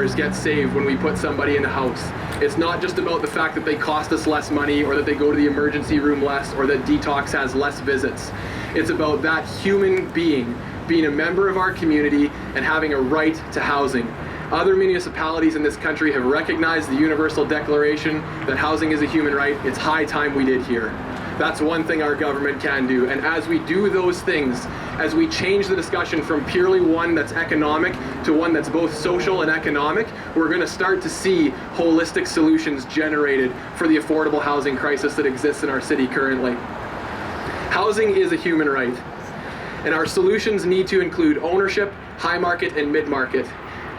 dollars get saved when we put somebody in a house. It's not just about the fact that they cost us less money or that they go to the emergency room less or that detox has less visits. It's about that human being a member of our community and having a right to housing. Other municipalities in this country have recognized the Universal Declaration that housing is a human right. It's high time we did here. That's one thing our government can do. And as we do those things, as we change the discussion from purely one that's economic to one that's both social and economic, we're going to start to see holistic solutions generated for the affordable housing crisis that exists in our city currently. Housing is a human right, and our solutions need to include ownership, high market, and mid-market.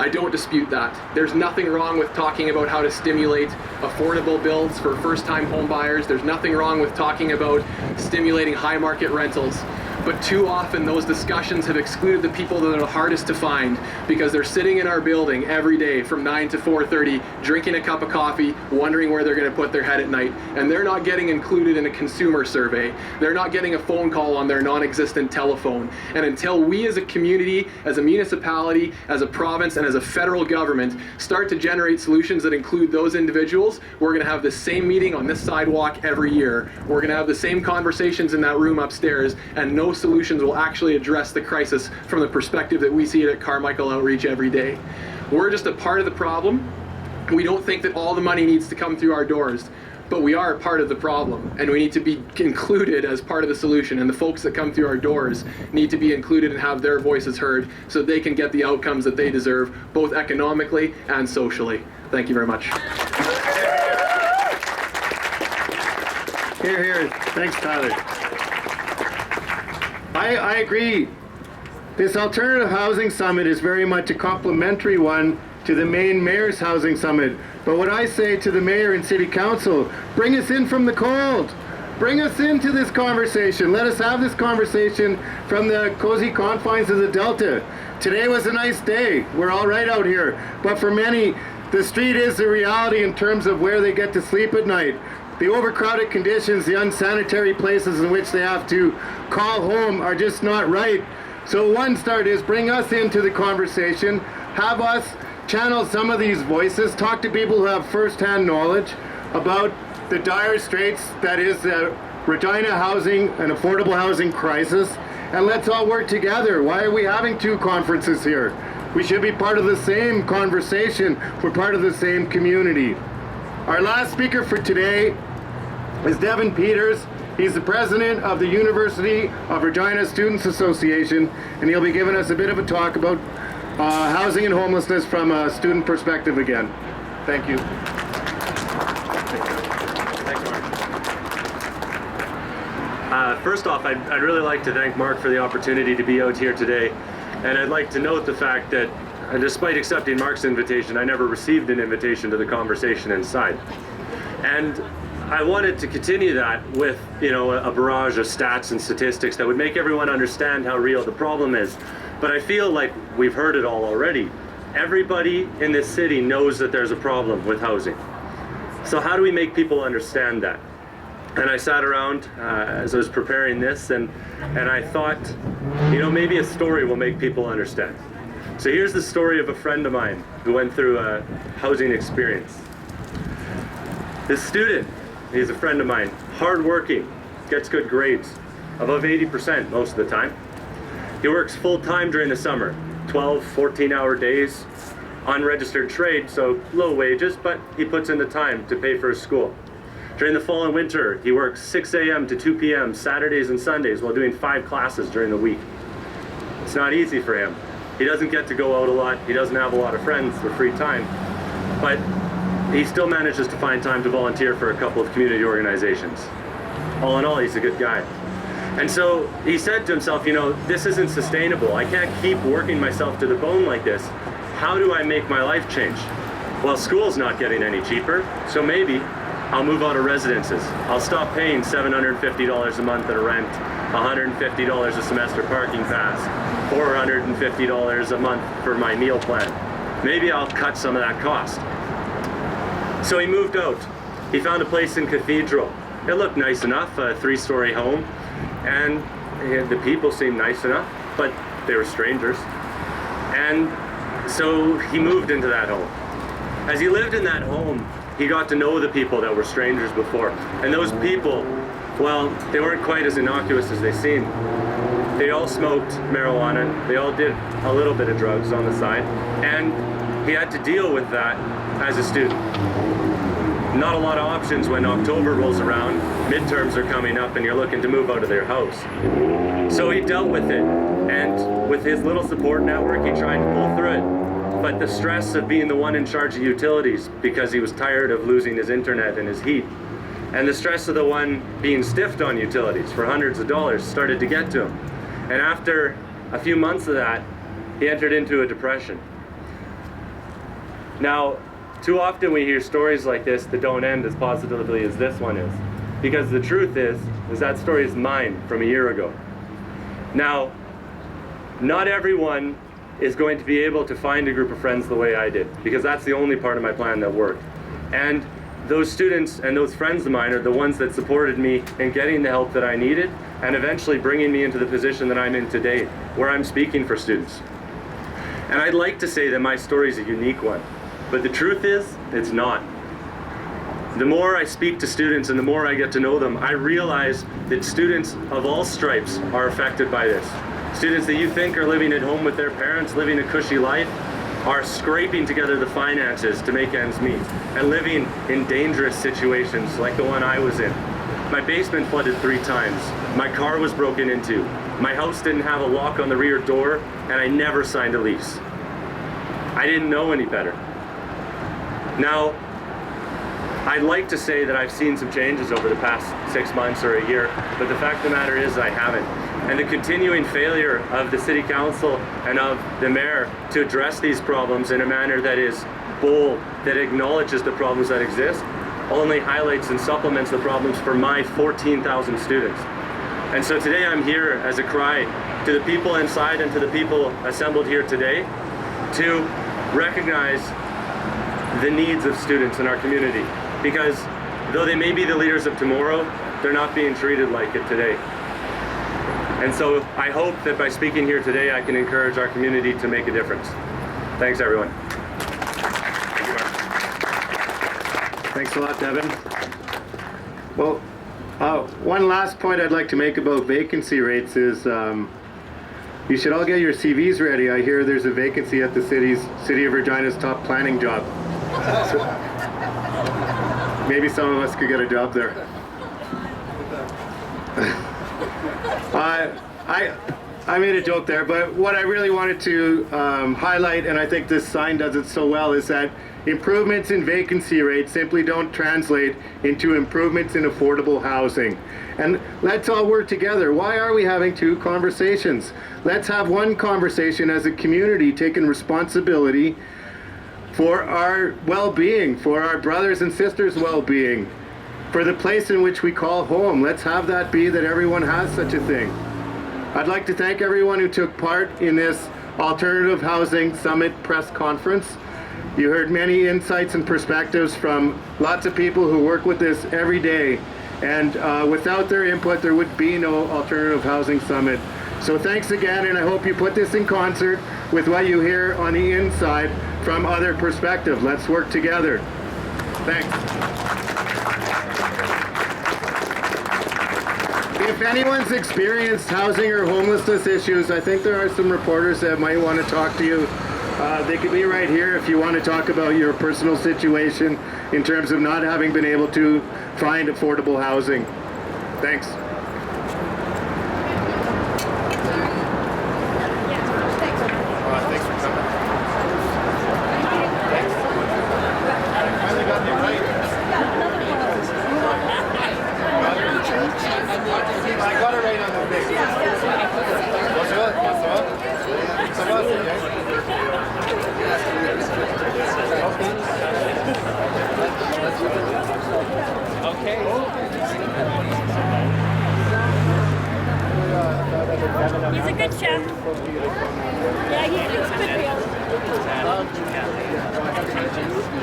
I don't dispute that. There's nothing wrong with talking about how to stimulate affordable builds for first-time home buyers. There's nothing wrong with talking about stimulating high market rentals. But too often those discussions have excluded the people that are the hardest to find because they're sitting in our building every day from 9 to 4:30, drinking a cup of coffee, wondering where they're going to put their head at night. And they're not getting included in a consumer survey. They're not getting a phone call on their non-existent telephone. And until we as a community, as a municipality, as a province, and as a federal government start to generate solutions that include those individuals, we're going to have the same meeting on this sidewalk every year. We're going to have the same conversations in that room upstairs, and no solutions will actually address the crisis from the perspective that we see it at Carmichael Outreach every day. We're just a part of the problem. We don't think that all the money needs to come through our doors, but we are a part of the problem, and we need to be included as part of the solution, and the folks that come through our doors need to be included and have their voices heard so they can get the outcomes that they deserve, both economically and socially. Thank you very much. Here, here. Thanks, Tyler. I agree. This Alternative Housing Summit is very much a complementary one to the main Mayor's Housing Summit. But what I say to the Mayor and City Council, bring us in from the cold. Bring us into this conversation. Let us have this conversation from the cozy confines of the Delta. Today was a nice day. We're all right out here. But for many, the street is the reality in terms of where they get to sleep at night. The overcrowded conditions, the unsanitary places in which they have to call home are just not right. So one start is bring us into the conversation, have us channel some of these voices, talk to people who have first-hand knowledge about the dire straits that is the Regina housing and affordable housing crisis, and let's all work together. Why are we having two conferences here? We should be part of the same conversation. We're part of the same community. Our last speaker for today is Devon Peters. He's the president of the University of Regina Students Association, and he'll be giving us a bit of a talk about housing and homelessness from a student perspective again. Thank you. Thanks, Mark. First off, I'd really like to thank Mark for the opportunity to be out here today, and I'd like to note the fact that despite accepting Mark's invitation, I never received an invitation to the conversation inside. And I wanted to continue that with, a barrage of stats and statistics that would make everyone understand how real the problem is. But I feel like we've heard it all already. Everybody in this city knows that there's a problem with housing. So how do we make people understand that? And I sat around as I was preparing this, and I thought, maybe a story will make people understand. So here's the story of a friend of mine who went through a housing experience. This student, he's a friend of mine, hardworking, gets good grades, above 80% most of the time. He works full-time during the summer, 12, 14-hour days, unregistered trade, so low wages, but he puts in the time to pay for his school. During the fall and winter, he works 6 a.m. to 2 p.m. Saturdays and Sundays while doing 5 classes during the week. It's not easy for him. He doesn't get to go out a lot. He doesn't have a lot of friends for free time, but he still manages to find time to volunteer for a couple of community organizations. All in all, he's a good guy. And so he said to himself, this isn't sustainable. I can't keep working myself to the bone like this. How do I make my life change? Well, school's not getting any cheaper, so maybe I'll move out of residences. I'll stop paying $750 a month in rent, $150 a semester parking pass, $450 a month for my meal plan. Maybe I'll cut some of that cost. So he moved out. He found a place in Cathedral. It looked nice enough, a 3-story home, and the people seemed nice enough, but they were strangers. And So he moved into that home. As he lived in that home, he got to know the people that were strangers before. And those people, well, they weren't quite as innocuous as they seemed. They all smoked marijuana. They all did a little bit of drugs on the side. And he had to deal with that as a student. Not a lot of options when October rolls around, midterms are coming up, and you're looking to move out of their house. So he dealt with it. And with his little support network, he tried to pull through it. But the stress of being the one in charge of utilities, because he was tired of losing his internet and his heat, and the stress of the one being stiffed on utilities for hundreds of dollars started to get to him. And after a few months of that, he entered into a depression. Now, too often we hear stories like this that don't end as positively as this one is. Because the truth is that story is mine from a year ago. Now, not everyone is going to be able to find a group of friends the way I did, because that's the only part of my plan that worked. And those students and those friends of mine are the ones that supported me in getting the help that I needed and eventually bringing me into the position that I'm in today, where I'm speaking for students. And I'd like to say that my story is a unique one, but the truth is, it's not. The more I speak to students and the more I get to know them, I realize that students of all stripes are affected by this. Students that you think are living at home with their parents, living a cushy life, are scraping together the finances to make ends meet and living in dangerous situations like the one I was in. My basement flooded 3 times. My car was broken into. My house didn't have a lock on the rear door, and I never signed a lease. I didn't know any better. Now, I'd like to say that I've seen some changes over the past 6 months or a year, but the fact of the matter is I haven't. And the continuing failure of the City Council and of the Mayor to address these problems in a manner that is bold, that acknowledges the problems that exist, only highlights and supplements the problems for my 14,000 students. And so today I'm here as a cry to the people inside and to the people assembled here today to recognize the needs of students in our community. Because though they may be the leaders of tomorrow, they're not being treated like it today. And so I hope that by speaking here today, I can encourage our community to make a difference. Thanks, everyone. Thank you, Mark. Thanks a lot, Devon. Well, one last point I'd like to make about vacancy rates is you should all get your CVs ready. I hear there's a vacancy at the City of Regina's top planning job. So maybe some of us could get a job there. I made a joke there, but what I really wanted to highlight, and I think this sign does it so well, is that improvements in vacancy rates simply don't translate into improvements in affordable housing. And let's all work together. Why are we having 2 conversations? Let's have one conversation as a community, taking responsibility for our well-being, for our brothers and sisters' well-being, for the place in which we call home. Let's have that be that everyone has such a thing. I'd like to thank everyone who took part in this Alternative Housing Summit press conference. You heard many insights and perspectives from lots of people who work with this every day. And without their input, there would be no Alternative Housing Summit. So thanks again, and I hope you put this in concert with what you hear on the inside from other perspectives. Let's work together. Thanks. If anyone's experienced housing or homelessness issues, I think there are some reporters that might want to talk to you. They could be right here if you want to talk about your personal situation in terms of not having been able to find affordable housing. Thanks. Thanks for coming. Thanks. I finally got you right. I got it right on the thing. Okay. He's a good chef. Yeah, he's good.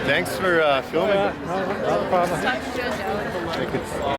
Thanks for filming. No problem.